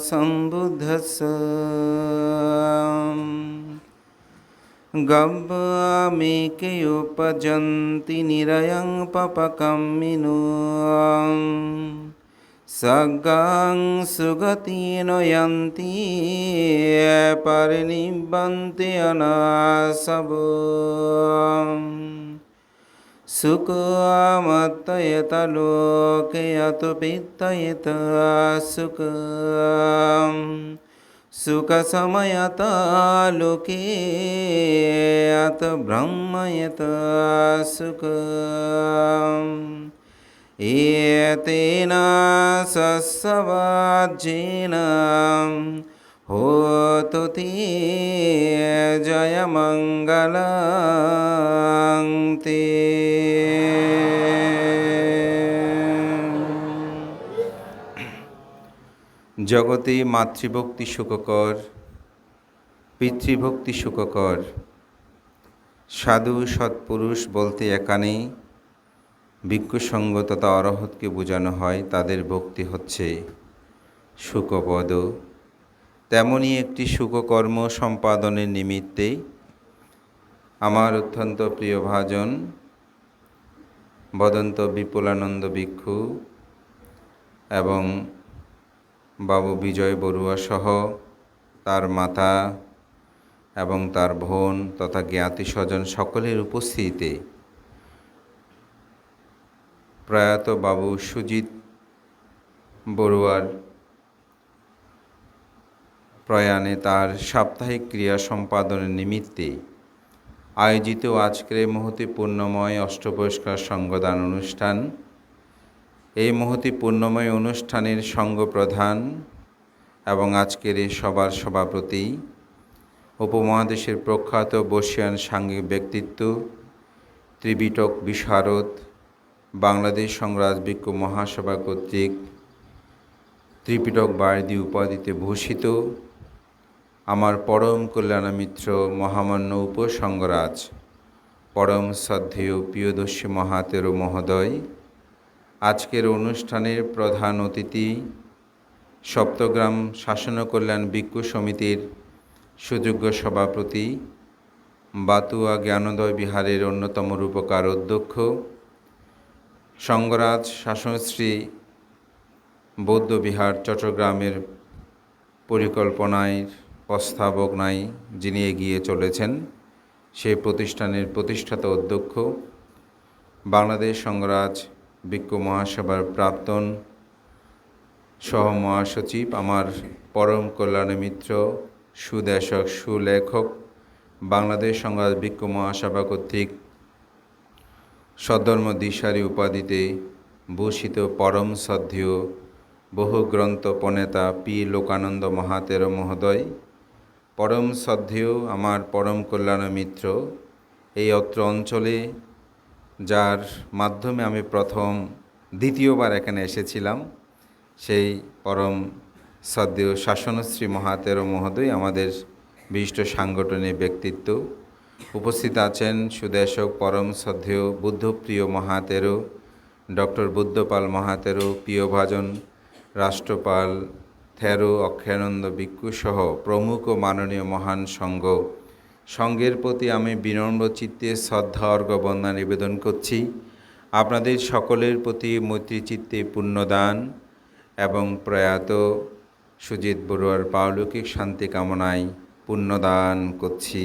सम्बुद्धस्स गव्वामेकयोपजन्ति निरयं पपकम्मिनो सगां सुगतिं नयन्ति परिनिब्बन्ति अनासवो सुखमत्तयत लोके यत पित्तयत सुखं सुखसमयत लोके यत ब्रह्मयत सुखम् एतेन सस्सवाज्येन होतु ते जयमङ्गलं ते। জগতে মাতৃভক্তি সুখকর, পিতৃভক্তি সুখকর। সাধু সৎপুরুষ বলতে এখানে ভিক্ষুসঙ্গ তথা অরহতকে বোঝানো হয়। তাদের ভক্তি হচ্ছে সুখপদ। তেমনই একটি সুখকর্ম সম্পাদনের নিমিত্তে আমার অত্যন্ত প্রিয় ভাজন বদন্ত বিপুলানন্দ ভিক্ষু এবং বাবু বিজয় বড়ুয়া সহ তার মাতা এবং তার বোন তথা জ্ঞাতি স্বজন সকলের উপস্থিতিতে প্রয়াত বাবু সুজিত বড়ুয়ার প্রয়াণে তার সাপ্তাহিক ক্রিয়া সম্পাদনের নিমিত্তে আয়োজিত আজকের এই মহতি পূর্ণময় অষ্টপুরস্কার সঙ্গদান অনুষ্ঠান। এই মহতি পূর্ণময় অনুষ্ঠানের সঙ্গ প্রধান এবং আজকের এই সভার সভাপতি উপমহাদেশের প্রখ্যাত বর্ষীয়ান সাংঘিক ব্যক্তিত্ব, ত্রিপিটক বিশারদ, বাংলাদেশ সংঘরাজ ভিক্ষু মহাসভা কর্তৃক ত্রিপিটক বারদি উপাধিতে ভূষিত আমার পরম কল্যাণমিত্র মহামান্য উপসংঘরাজ পরম শ্রদ্ধেয় প্রিয়দর্শী মহাতেরো মহোদয়, আজকের অনুষ্ঠানের প্রধান অতিথি সপ্তগ্রাম শাসন কল্যাণ ভিক্ষু সমিতির সুযোগ্য সভাপতি, বাতুয়া জ্ঞানোদয় বিহারের অন্যতম রূপকার অধ্যক্ষ, সংঘরাজ শাসনশ্রী বৌদ্ধ বিহার চট্টগ্রামের পরিকল্পনায় প্রস্তাবক নাই যিনি এগিয়ে চলেছেন, সেই প্রতিষ্ঠানের প্রতিষ্ঠাতা অধ্যক্ষ, বাংলাদেশ সংঘরাজ ভিক্ষু মহাসভার প্রাক্তন সহ মহাসচিব, আমার পরম কল্যাণ মিত্র, সুদেশক, সুলেখক, বাংলাদেশ সংঘরাজ ভিক্ষু মহাসভা কর্তৃক সদ্ধর্ম দিশারি উপাধিতে ভূষিত পরম শ্রদ্ধেয় বহু গ্রন্থ প্রণেতা পি লোকানন্দ মহাতেরো মহোদয়, পরম শ্রদ্ধেয় আমার পরম কল্যাণ মিত্র, এই অত্র অঞ্চলে যার মাধ্যমে আমি দ্বিতীয়বার এখানে এসেছিলাম, সেই পরম শ্রদ্ধেয় শাসনশ্রী মহাতেরো মহোদয়, আমাদের বিশিষ্ট সাংগঠনিক ব্যক্তিত্ব। উপস্থিত আছেন সুদেশক পরম শ্রদ্ধেয় বুদ্ধপ্রিয় মহাতেরো ডক্টর বুদ্ধপাল মহাতেরো, প্রিয়ভাজন রাষ্ট্রপাল থেরো অক্ষয়ানন্দ ভিক্ষু সহ প্রমুখ মাননীয় মহান সংঘের প্রতি আমি বিনম্র চিত্তে শ্রদ্ধা অর্ঘ্য বন্দনা নিবেদন করছি। আপনাদের সকলের প্রতি মৈত্রী চিত্তে পুণ্যদান এবং প্রয়াত সুজিত বড়ুয়ার পারলৌকিক শান্তি কামনায় পুণ্যদান করছি।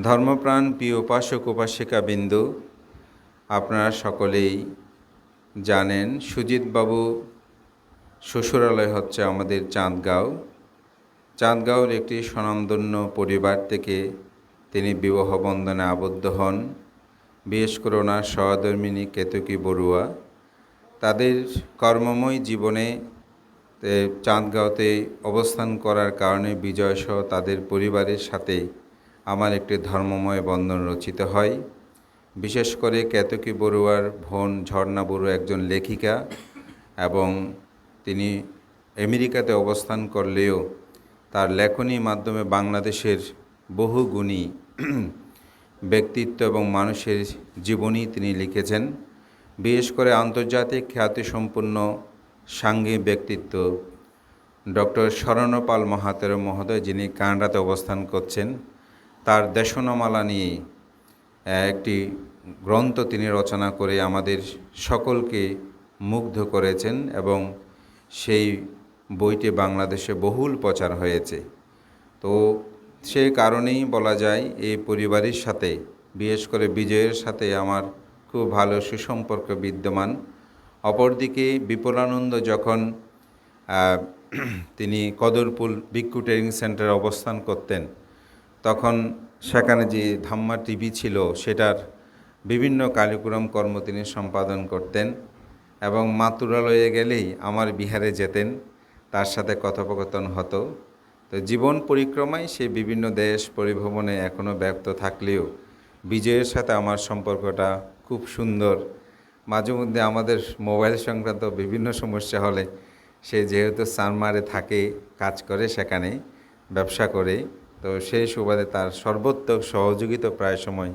ধর্মপ্রাণ প্রিয় উপাসক উপাসিকাবৃন্দ, আপনারা সকলেই জানেন সুজিতবাবু শ্বশুরালয় হচ্ছে আমাদের চাঁদগাঁওর একটি স্বনামধন্য পরিবার থেকে তিনি বিবাহ বন্ধনে আবদ্ধ হন। বিশেষ করে ওনার সহধর্মিণী কেতকী বড়ুয়া তাদের কর্মময় জীবনে চাঁদগাঁওতে অবস্থান করার কারণে বিজয়সহ তাদের পরিবারের সাথে আমার একটি ধর্মময় বন্ধন রচিত হয়। বিশেষ করে কেতকী বড়ুয়ার বোন ঝর্ণা বড়ুয়া একজন লেখিকা এবং তিনি আমেরিকাতে অবস্থান করলেও তার লেখনীর মাধ্যমে বাংলাদেশের বহু গুণী ব্যক্তিত্ব এবং মানুষের জীবনী তিনি লিখেছেন বিশেষ করে আন্তর্জাতিক খ্যাতিসম্পন্ন সাংঘিক ব্যক্তিত্ব ডক্টর শরণপাল মহাতের মহোদয়, যিনি কানাডাতে অবস্থান করছেন, তার দেশনামালা নিয়ে একটি গ্রন্থ তিনি রচনা করে আমাদের সকলকে মুগ্ধ করেছেন এবং সেই বইটি বাংলাদেশে বহুল প্রচার হয়েছে। তো সেই কারণেই বলা যায় এই পরিবারের সাথে, বিশেষ করে বিজয়ের সাথে আমার খুব ভালো সুসম্পর্ক বিদ্যমান। অপরদিকে বিপুলানন্দ যখন তিনি কদরপুল ভিক্ষু ট্রেনিং সেন্টারে অবস্থান করতেন, তখন সেখানে যে ধাম্মা টিভি ছিল সেটার বিভিন্ন কার্যক্রম কর্ম তিনি সম্পাদন করতেন এবং মাতুরালয়ে গেলেই আমার বিহারে যেতেন, তার সাথে কথোপকথন হতো। তো জীবন পরিক্রমায় সে বিভিন্ন দেশ পরিভ্রমণে এখনও ব্যস্ত থাকলেও বিজয়ের সাথে আমার সম্পর্কটা খুব সুন্দর। মাঝে মধ্যে আমাদের মোবাইল সংক্রান্ত বিভিন্ন সমস্যা হলে সে যেহেতু সানমারে থাকে, কাজ করে, সেখানে ব্যবসা করে, তো সেই সুবাদে তার সর্বোত্তক সহযোগিতা প্রায় সময়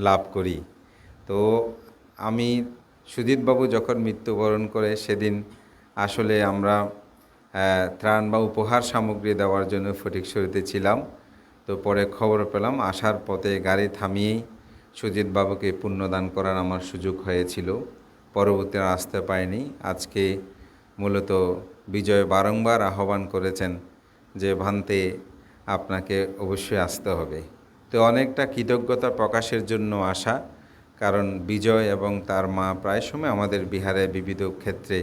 লাভ করি। তো আমি সুজিতবাবু যখন মৃত্যুবরণ করে সেদিন আসলে আমরা ত্রাণ বা উপহার সামগ্রী দেওয়ার জন্য ফটিকছড়িতে ছিলাম। তো পরে খবর পেলাম, আসার পথে গাড়ি থামিয়েই সুজিতবাবুকে পুণ্যদান করার আমার সুযোগ হয়েছিল। পরবর্তী আসতে পারিনি। আজকে মূলত বিজয় বারংবার আহ্বান করেছেন যে ভান্তে আপনাকে অবশ্যই আসতে হবে। তো অনেকটা কৃতজ্ঞতা প্রকাশের জন্য আসা, কারণ বিজয় এবং তার মা প্রায় সময় আমাদের বিহারে বিবিধ ক্ষেত্রে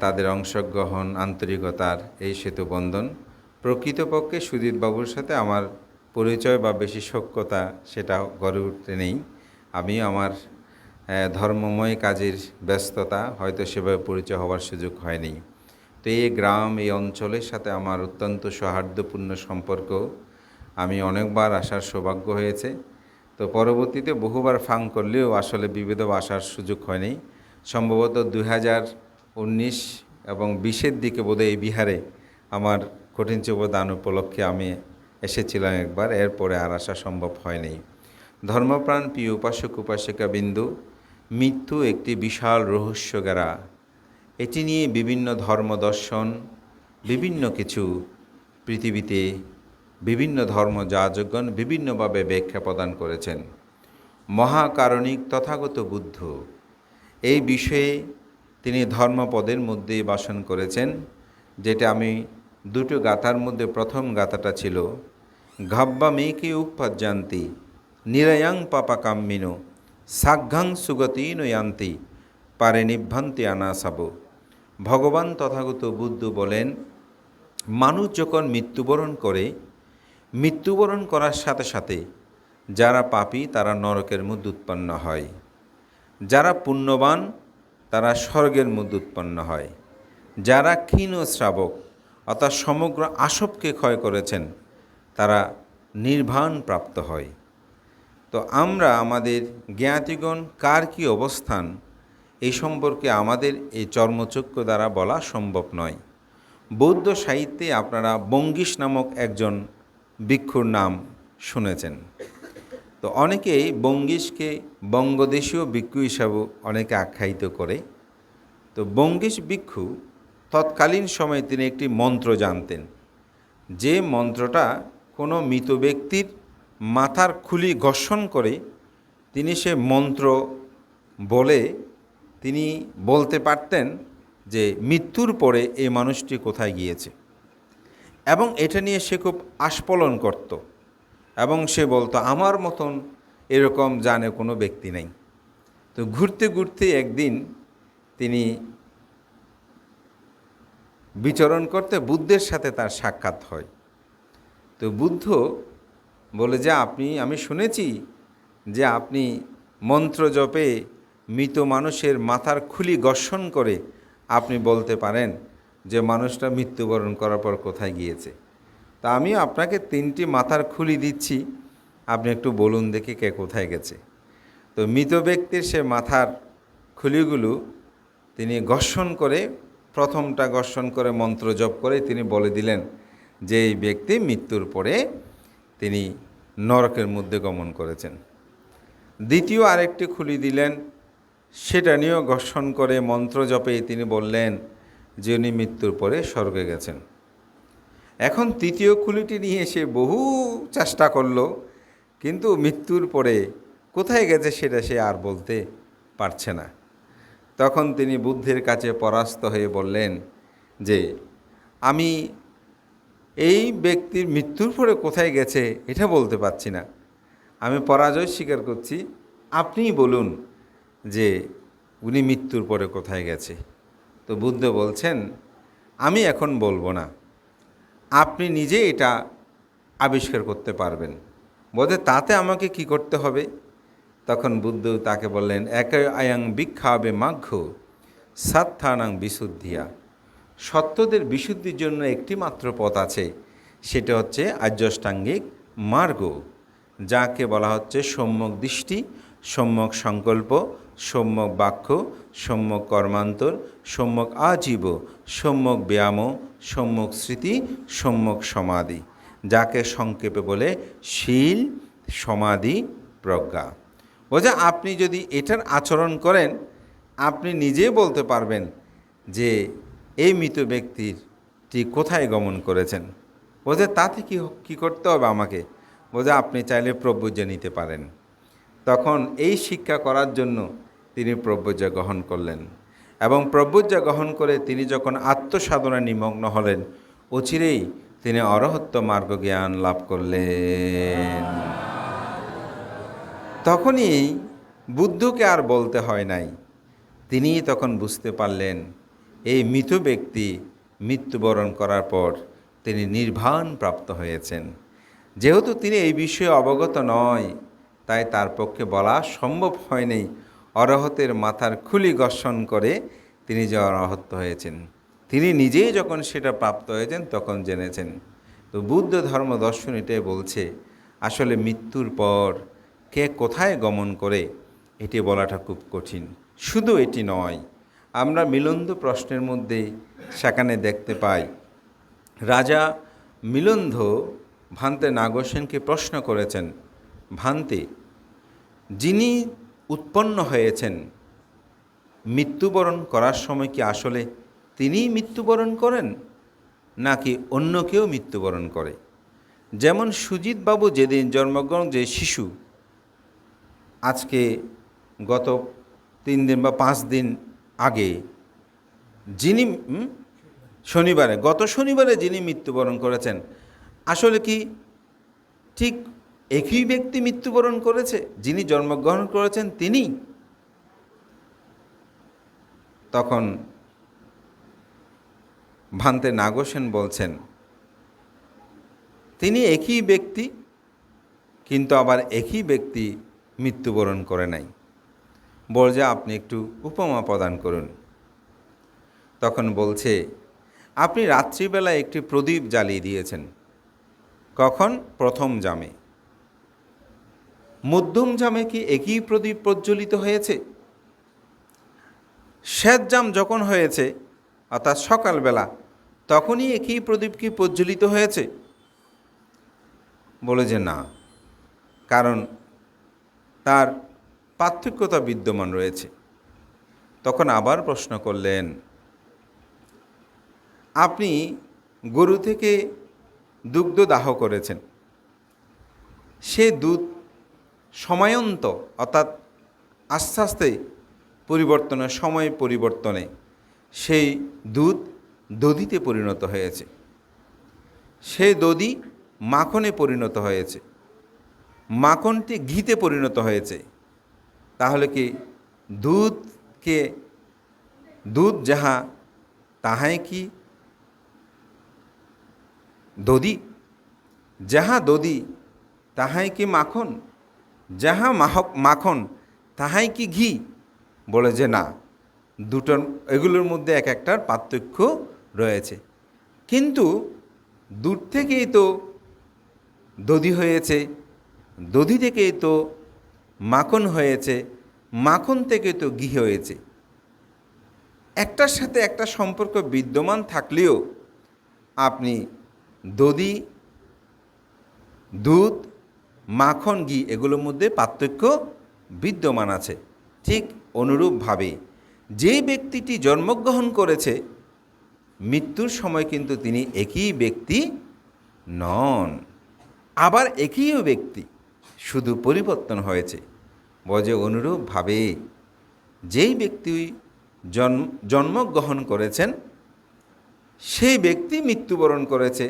তাদের অংশগ্রহণ, আন্তরিকতার এই সেতুবন্ধন। প্রকৃতপক্ষে সুজিতবাবুর সাথে আমার পরিচয় বা বেশি সখ্যতা সেটা গড়ে উঠতে নেই। আমি আমার ধর্মময় কাজের ব্যস্ততা হয়তো সেভাবে পরিচয় হওয়ার সুযোগ হয়নি। তো এই গ্রাম, এই অঞ্চলের সাথে আমার অত্যন্ত সৌহার্দ্যপূর্ণ সম্পর্ক। আমি অনেকবার আসার সৌভাগ্য হয়েছে। তো পরবর্তীতে বহুবার ফাং করলেও আসলে বিবিধ আসার সুযোগ হয়নি। সম্ভবত 2019 এবং 20-এর দিকে বোধহয় এই বিহারে আমার কঠিন দান উপলক্ষে আমি এসেছিলাম একবার, এরপরে আর আসা সম্ভব হয়নি। ধর্মপ্রাণ প্রিয় উপাসক উপাসিকা বিন্দু, মৃত্যু একটি বিশাল রহস্যঘেরা। এটি নিয়ে বিভিন্ন ধর্ম দর্শন, বিভিন্ন কিছু পৃথিবীতে বিভিন্ন ধর্ম যাজকগণ বিভিন্নভাবে ব্যাখ্যা প্রদান করেছেন। মহাকারণিক তথাগত বুদ্ধ এই বিষয়ে তিনি ধর্মপদের মধ্যে ভাষণ করেছেন, যেটা আমি দুটো গাথার মধ্যে প্রথম গাথাটা ছিল ঘাব্বা মেকে উপাজ্জান্তি নিরায়াং পাপাকাম্মিনো সাঘ্যাং সুগতি নয়ান্তি পারে নিভ্রান্তি আনাসাব। ভগবান তথাগত বুদ্ধ বলেন, মানুষ যখন মৃত্যুবরণ করে, মৃত্যুবরণ করার সাথে সাথে যারা পাপী তারা নরকের মধ্যে উৎপন্ন হয়, যারা পুণ্যবান তারা স্বর্গের মধ্যে উৎপন্ন হয়, যারা ক্ষীণ শ্রাবক অর্থাৎ সমগ্র আসবকে ক্ষয় করেছেন তারা নির্বাণ প্রাপ্ত হয়। তো আমরা আমাদের জ্ঞাতিগণ কার কী অবস্থান এই সম্পর্কে আমাদের এই চর্মচক্ষু দ্বারা বলা সম্ভব নয়। বৌদ্ধ সাহিত্যে আপনারা বঙ্গীশ নামক একজন ভিক্ষুর নাম শুনেছেন। তো অনেকেই বঙ্গীশকে বঙ্গদেশীয় ভিক্ষু হিসাবে অনেকে আখ্যায়িত করে। তো বঙ্গীশ ভিক্ষু তৎকালীন সময়ে তিনি একটি মন্ত্র জানতেন, যে মন্ত্রটা কোনো মৃত ব্যক্তির মাথার খুলি ঘর্ষণ করে তিনি সে মন্ত্র বলে তিনি বলতে পারতেন যে মৃত্যুর পরে এই মানুষটি কোথায় গিয়েছে, এবং এটা নিয়ে সে খুব আস্ফলন করত এবং সে বলতো আমার মতন এরকম জানে কোনো ব্যক্তি নেই। তো ঘুরতে ঘুরতে একদিন তিনি বিচরণ করতে বুদ্ধের সাথে তার সাক্ষাৎ হয়। তো বুদ্ধ বলে যে আমি শুনেছি যে আপনি মন্ত্র জপে মৃত মানুষের মাথার খুলি ঘর্ষণ করে আপনি বলতে পারেন যে মানুষটা মৃত্যুবরণ করার পর কোথায় গিয়েছে। তা আমি আপনাকে 3টি মাথার খুলি দিচ্ছি, আপনি একটু বলুন দেখি কে কোথায় গেছে। তো মৃত ব্যক্তির সে মাথার খুলিগুলো তিনি ঘর্ষণ করে, প্রথমটা ঘর্ষণ করে মন্ত্র জপ করে তিনি বলে দিলেন যে এই ব্যক্তি মৃত্যুর পরে তিনি নরকের মধ্যে গমন করেছেন। দ্বিতীয় আরেকটি খুলি দিলেন, সেটা নিয়েও ঘর্ষণ করে মন্ত্র জপে তিনি বললেন যে উনি মৃত্যুর পরে স্বর্গে গেছেন। এখন তৃতীয় খুলিটি নিয়ে সে বহু চেষ্টা করলো, কিন্তু মৃত্যুর পরে কোথায় গেছে সেটা সে আর বলতে পারছে না। তখন তিনি বুদ্ধের কাছে পরাস্ত হয়ে বললেন যে আমি এই ব্যক্তির মৃত্যুর পরে কোথায় গেছে এটা বলতে পারছি না, আমি পরাজয় স্বীকার করছি, আপনিই বলুন যে উনি মৃত্যুর পরে কোথায় গেছে। তো বুদ্ধ বলছেন আমি এখন বলবো না, আপনি নিজে এটা আবিষ্কার করতে পারবেন। বলতে তাতে আমাকে কি করতে হবে? তখন বুদ্ধ তাকে বললেন এক আয়াং বিক্ষাবে মাঘ্য সাত্থানাং বিশুদ্ধিয়া, সত্যদের বিশুদ্ধির জন্য একটি মাত্র পথ আছে, সেটা হচ্ছে আর্যষ্টাঙ্গিক মার্গ, যাকে বলা হচ্ছে সম্যক দৃষ্টি, সম্যক সংকল্প, সম্যক বাক্য, সম্যক কর্মান্তর, সম্যক আজীব, সম্যক ব্যায়াম, সম্যক স্মৃতি, সম্যক সমাধি, যাকে সংক্ষেপে বলে শীল, সমাধি, প্রজ্ঞা। বোঝা আপনি যদি এটার আচরণ করেন আপনি নিজে বলতে পারবেন যে এই মৃত ব্যক্তিটি কোথায় গমন করেছেন। বোঝা তাতে কি করতে হবে আমাকে? বোঝা আপনি চাইলে প্রব্রজ্য নিতে পারেন। তখন এই শিক্ষা করার জন্য তিনি প্রব্রজ্য গ্রহণ করলেন, এবং প্রব্রজ্য গ্রহণ করে তিনি যখন আত্মসাধনায় নিমগ্ন হলেন অচিরেই তিনি অরহত্য মার্গ জ্ঞান লাভ করলেন। তখনই বুদ্ধকে আর বলতে হয় নাই, তিনি তখন বুঝতে পারলেন এই মৃত ব্যক্তি মৃত্যুবরণ করার পর তিনি নির্বাণ প্রাপ্ত হয়েছেন। যেহেতু তিনি এই বিষয়ে অবগত নয় তাই তার পক্ষে বলা সম্ভব হয়নি অরহতের মাথার খুলি ঘর্ষণ করে তিনি যে অরহত্য হয়েছেন। তিনি নিজেই যখন সেটা প্রাপ্ত হয়েছেন তখন জেনেছেন। তো বুদ্ধ ধর্ম দর্শন এটাই বলছে আসলে মৃত্যুর পর কে কোথায় গমন করে এটি বলাটা খুব কঠিন। শুধু এটি নয়, আমরা মিলন্দ প্রশ্নের মধ্যে সেখানে দেখতে পাই রাজা মিলন্দ ভান্তে নাগসেনকে প্রশ্ন করেছেন, ভান্তে যিনি উৎপন্ন হয়েছেন মৃত্যুবরণ করার সময় কি আসলে তিনিই মৃত্যুবরণ করেন নাকি অন্য কেউ মৃত্যুবরণ করে? যেমন সুজিত বাবু যেদিন জন্মগ্রহণ, যে শিশু আজকে গত 3 দিন বা 5 দিন আগে যিনি গত শনিবারে যিনি মৃত্যুবরণ করেছেন আসলে কি ঠিক একই ব্যক্তি মৃত্যুবরণ করেছে যিনি জন্মগ্রহণ করেছেন তিনি? তখন ভান্তে নাগসেন বলছেন তিনি একই ব্যক্তি, কিন্তু আবার একই ব্যক্তি মৃত্যুবরণ করে নাই। বলছে আপনি একটু উপমা প্রদান করুন। তখন বলছে আপনি রাত্রিবেলা একটি প্রদীপ জ্বালিয়ে দিয়েছেন। কখন? প্রথম জামে। মধ্যম জামে কি একই প্রদীপ প্রজ্বলিত হয়েছে? শেষ জাম যখন হয়েছে অর্থাৎ সকালবেলা তখনই একই প্রদীপ কি প্রজ্বলিত হয়েছে? বলে যে না, কারণ তার পার্থক্যতা বিদ্যমান রয়েছে। তখন আবার প্রশ্ন করলেন আপনি গরু থেকে দুগ্ধ দাহ করেছেন, সে দুধ সময়ন্ত অর্থাৎ আস্তে আস্তে পরিবর্তনে, সময় পরিবর্তনে সেই দুধ দধিতে পরিণত হয়েছে, সেই দধি মাখনে পরিণত হয়েছে, মাখনটি ঘিতে পরিণত হয়েছে। তাহলে কি দুধ যাহা তাহাই কি দধি? যাহা দধি তাহাই কি মাখন? যাহা মাখন তাহাই কি ঘি? বলে যে না, দুটোর এগুলোর মধ্যে এক একটার পার্থক্য রয়েছে, কিন্তু দুধ থেকেই তো দধি হয়েছে, দধি থেকেই তো মাখন হয়েছে, মাখন থেকে তো ঘি হয়েছে। একটার সাথে একটা সম্পর্ক বিদ্যমান থাকলেও আপনি দধি, দুধ, মাখন, ঘি এগুলোর মধ্যে পার্থক্য বিদ্যমান আছে। ঠিক অনুরূপভাবে যে ব্যক্তিটি জন্মগ্রহণ করেছে মৃত্যুর সময় কিন্তু তিনি একই ব্যক্তি নন, আবার একই ব্যক্তি, শুধু পরিবর্তন হয়েছে। বলে অনুরূপভাবে যেই ব্যক্তি জন্মগ্রহণ করেছেন সেই ব্যক্তি মৃত্যুবরণ করেছে,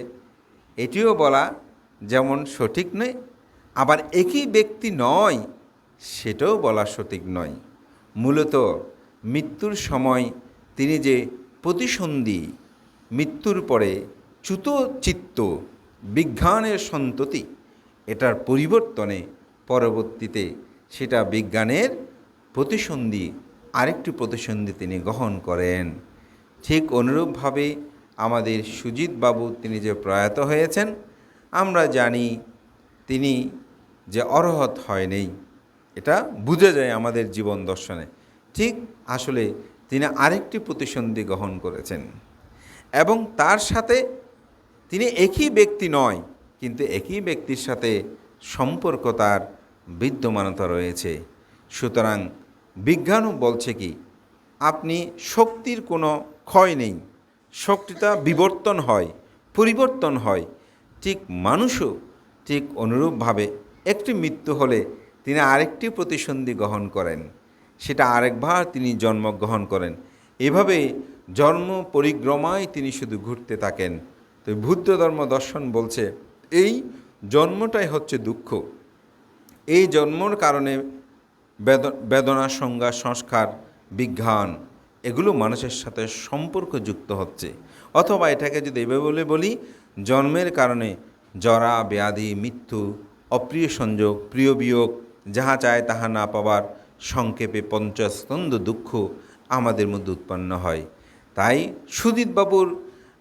এটিও বলা যেমন সঠিক নয়, আবার একই ব্যক্তি নয় সেটাও বলা সঠিক নয়। মূলত মৃত্যুর সময় তিনি যে প্রতিসন্ধি, মৃত্যুর পরে চ্যুতচিত্ত বিজ্ঞানের সন্ততি, এটার পরিবর্তনে পরবর্তীতে সেটা বিজ্ঞানের প্রতিসন্ধি, আরেকটি প্রতিসন্ধি তিনি গ্রহণ করেন। ঠিক অনুরূপভাবে আমাদের সুজিত বাবু তিনি যে প্রয়াত হয়েছেন, আমরা জানি তিনি যে অরহত হয়নি, এটা বোঝা যায় আমাদের জীবন দর্শনে। ঠিক আসলে তিনি আরেকটি প্রতিসন্ধি গ্রহণ করেছেন এবং তার সাথে তিনি একই ব্যক্তি নয়, কিন্তু একই ব্যক্তির সাথে সম্পর্ক তার বিদ্যমানতা রয়েছে। সুতরাং বিজ্ঞানও বলছে কি, আপনি শক্তির কোনো ক্ষয় নেই, শক্তিটা বিবর্তন হয়, পরিবর্তন হয়। ঠিক মানুষও ঠিক অনুরূপভাবে একটি মৃত্যু হলে তিনি আরেকটি প্রতিসন্ধি গ্রহণ করেন, সেটা আরেকবার তিনি জন্মগ্রহণ করেন। এভাবে জন্ম পরিক্রমায় তিনি শুধু ঘুরতে থাকেন। তো বুদ্ধ ধর্ম দর্শন বলছে এই জন্মটাই হচ্ছে দুঃখ। এই জন্মর কারণে বেদনা, সংজ্ঞা, সংস্কার, বিজ্ঞান এগুলো মানুষের সাথে সম্পর্কযুক্ত হচ্ছে। অথবা এটাকে যদি এভাবে বলি, জন্মের কারণে জরা, ব্যাধি, মৃত্যু, অপ্রিয় সংযোগ, প্রিয় বিয়োগ, যাহা চায় তাহা না পাবার, সংক্ষেপে পঞ্চস্কন্ধ দুঃখ আমাদের মধ্যে উৎপন্ন হয়। তাই সুজিতবাবুর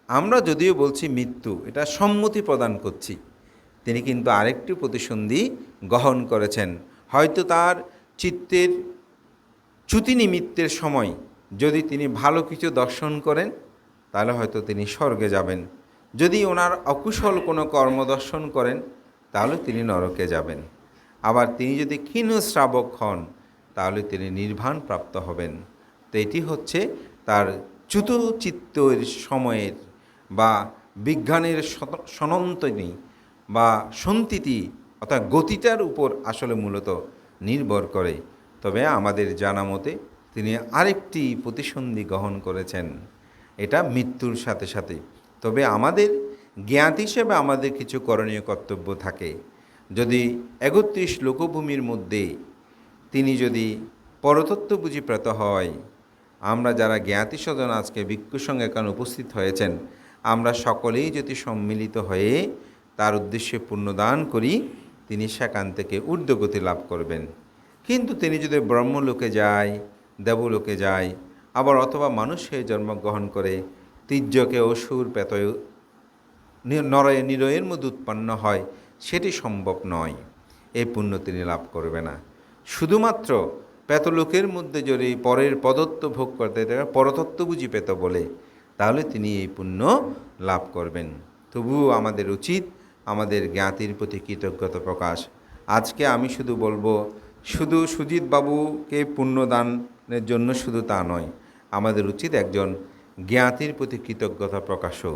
আমরা যদিও বলছি মৃত্যু, এটা সম্মতি প্রদান করছি, তিনি কিন্তু আরেকটি প্রতিসন্ধি গ্রহণ করেছেন। হয়তো তার চিত্তের চ্যুতি নিমিত্তের সময় যদি তিনি ভালো কিছু দর্শন করেন তাহলে হয়তো তিনি স্বর্গে যাবেন, যদি ওনার অকুশল কোনো কর্ম দর্শন করেন তাহলে তিনি নরকে যাবেন, আবার তিনি যদি ক্ষীণ শ্রাবক হন তাহলে তিনি নির্বাণ প্রাপ্ত হবেন। তো এটি হচ্ছে তার চ্যুতচিত্তের সময়ের বা বিজ্ঞানের সনন্তনী বা সন্তিতি অর্থাৎ গতিটার উপর আসলে মূলত নির্ভর করে। তবে আমাদের জানা মতে তিনি আরেকটি প্রতিসন্ধি গ্রহণ করেছেন, এটা মৃত্যুর সাথে সাথে। তবে আমাদের জ্ঞাত হিসেবে আমাদের কিছু করণীয় কর্তব্য থাকে। যদি ৩১ লোকভূমির মধ্যে তিনি যদি পরতত্ত্ব বুঝি প্রেত হয়, আমরা যারা জ্ঞাতি স্বজন আজকে ভিক্ষুর সঙ্গে এখানে উপস্থিত হয়েছেন, আমরা সকলেই যদি সম্মিলিত হয়ে তার উদ্দেশ্যে পুণ্যদান করি, তিনি সেখান থেকে ঊর্ধ্বগতি লাভ করবেন। কিন্তু তিনি যদি ব্রহ্মলোকে যায়, দেবলোকে যায়, আবার অথবা মানুষ হয়ে জন্মগ্রহণ করে তির্যকে অসুর প্রেত নরয়ে নিরয়ের মধ্যে উৎপন্ন হয়, সেটি সম্ভব নয়। এই পুণ্য তিনি লাভ করবে না। শুধুমাত্র প্রেতলোকের মধ্যে যদি পরের পদত্ব ভোগ করতে পরতত্ত্ব বুঝি পেত বলে, তাহলে তিনি এই পুণ্য লাভ করবেন। তবুও আমাদের উচিত আমাদের জ্ঞাতির প্রতি কৃতজ্ঞতা প্রকাশ। আজকে আমি শুধু বলবো, শুধু সুজিত বাবুকে পুণ্যদানের জন্য শুধু তা নয়, আমাদের উচিত একজন জ্ঞাতির প্রতি কৃতজ্ঞতা প্রকাশও।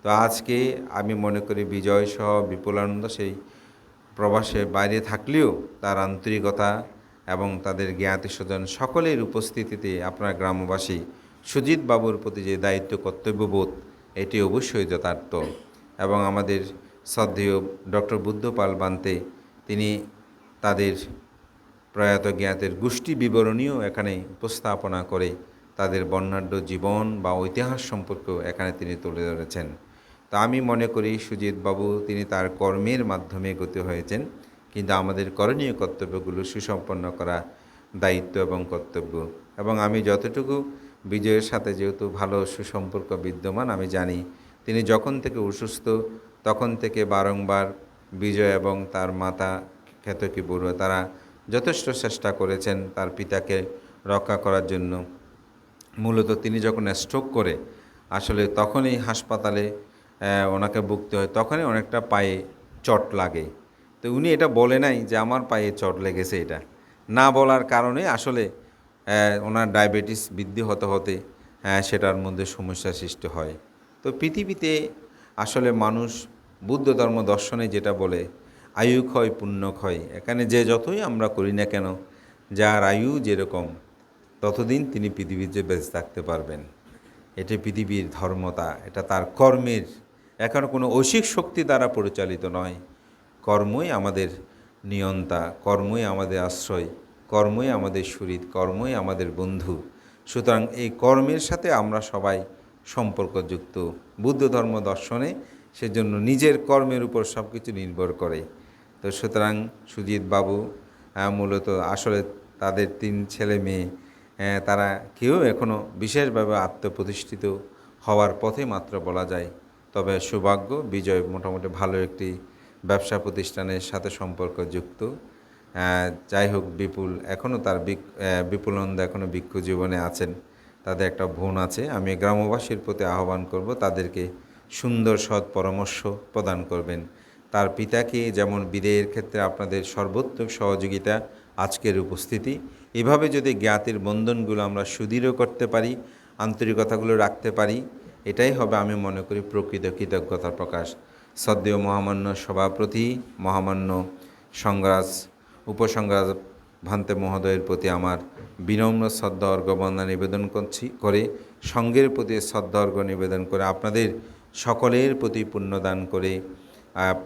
তো আজকে আমি মনে করি বিজয় সহ বিপুলানন্দ সেই প্রবাসে বাইরে থাকলেও তার আন্তরিকতা এবং তাদের জ্ঞাতি স্বজন সকলের উপস্থিতিতে আপনার গ্রামবাসী সুজিত বাবুর প্রতি যে দায়িত্ব কর্তব্যবোধ, এটি অবশ্যই যথার্থ। এবং আমাদের শ্রদ্ধেয় ডক্টর বুদ্ধপাল বান্তে তিনি তাদের প্রয়াত জ্ঞাতের গোষ্ঠী বিবরণীও এখানে উপস্থাপনা করে তাদের বর্ণাঢ্য জীবন বা ইতিহাস সম্পর্ক এখানে তিনি তুলে ধরেছেন। তা আমি মনে করি সুজিত বাবু তিনি তার কর্মের মাধ্যমে গতি হয়েছেন, কিন্তু আমাদের করণীয় কর্তব্যগুলো সুসম্পন্ন করা দায়িত্ব এবং কর্তব্য। এবং আমি যতটুকু বিজয়ের সাথে যেহেতু ভালো সুসম্পর্ক বিদ্যমান, আমি জানি তিনি যখন থেকে অসুস্থ তখন থেকে বারংবার বিজয় এবং তার মাতা কেতকী বড়ুয়া তারা যথেষ্ট চেষ্টা করেছেন তার পিতাকে রক্ষা করার জন্য। মূলত তিনি যখন স্ট্রোক করে আসলে তখনই হাসপাতালে ওনাকে ভুগতে হয়, তখনই অনেকটা পায়ে চট লাগে। তো উনি এটা বলে নাই যে আমার পায়ে চট লেগেছে, এটা না বলার কারণে আসলে ওনার ডায়াবেটিস বৃদ্ধি হতে হতে সেটার মধ্যে সমস্যা সৃষ্টি হয়। তো পৃথিবীতে আসলে মানুষ বুদ্ধ ধর্ম দর্শনে যেটা বলে আয়ু ক্ষয় পুণ্য ক্ষয়, এখানে যে যতই আমরা করি না কেন, যার আয়ু যেরকম ততদিন তিনি পৃথিবীতে বেঁচে থাকতে পারবেন। এটি পৃথিবীর ধর্মতা, এটা তার কর্মের, এখন কোনো ঐশিক শক্তি দ্বারা পরিচালিত নয়। কর্মই আমাদের নিয়ন্তা, কর্মই আমাদের আশ্রয়, কর্মই আমাদের শরীর, কর্মই আমাদের বন্ধু। সুতরাং এই কর্মের সাথে আমরা সবাই সম্পর্কযুক্ত। বুদ্ধ ধর্ম দর্শনে সেজন্য নিজের কর্মের উপর সব কিছু নির্ভর করে। তো সুতরাং সুজিত বাবু মূলত আসলে তাদের 3 ছেলে মেয়ে, তারা কেউ এখনও বিশেষভাবে আত্মপ্রতিষ্ঠিত হওয়ার পথে মাত্র বলা যায়। তবে সৌভাগ্য বিজয় মোটামুটি ভালো একটি ব্যবসা প্রতিষ্ঠানের সাথে সম্পর্কযুক্ত। যাই হোক, বিপুল এখনও তার বিপুলনন্দ এখনও ভিক্ষু জীবনে আছেন। তাদের একটা বোন আছে। আমি গ্রামবাসীর প্রতি আহ্বান করব তাদেরকে সুন্দর সৎ পরামর্শ প্রদান করবেন। তার পিতাকে যেমন বিদেয়ের ক্ষেত্রে আপনাদের সর্বোত্তম সহযোগিতা, আজকের উপস্থিতি, এভাবে যদি জ্ঞাতির বন্ধনগুলো আমরা সুদৃঢ় করতে পারি, আন্তরিকতাগুলো রাখতে পারি, এটাই হবে আমি মনে করি প্রকৃত কৃতজ্ঞতার প্রকাশ। শ্রদ্ধেয় মহামান্য সভাপতি, মহামান্য সংগ্রাজ উপসংগ্রাজ ভান্তে মহোদয়ের প্রতি আমার বিনম্র শ্রদ্ধা অর্ঘ্যবন্দনা নিবেদন করে সঙ্ঘের প্রতি শ্রদ্ধা অর্ঘ্য নিবেদন করে আপনাদের সকলের প্রতি পুণ্যদান করে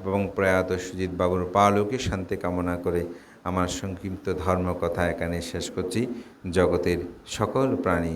এবং প্রয়াত সুজিত বাবুর পারলৌকিক শান্তি কামনা করে আমার সংক্ষিপ্ত ধর্মকথা এখানে শেষ করছি। জগতের সকল প্রাণী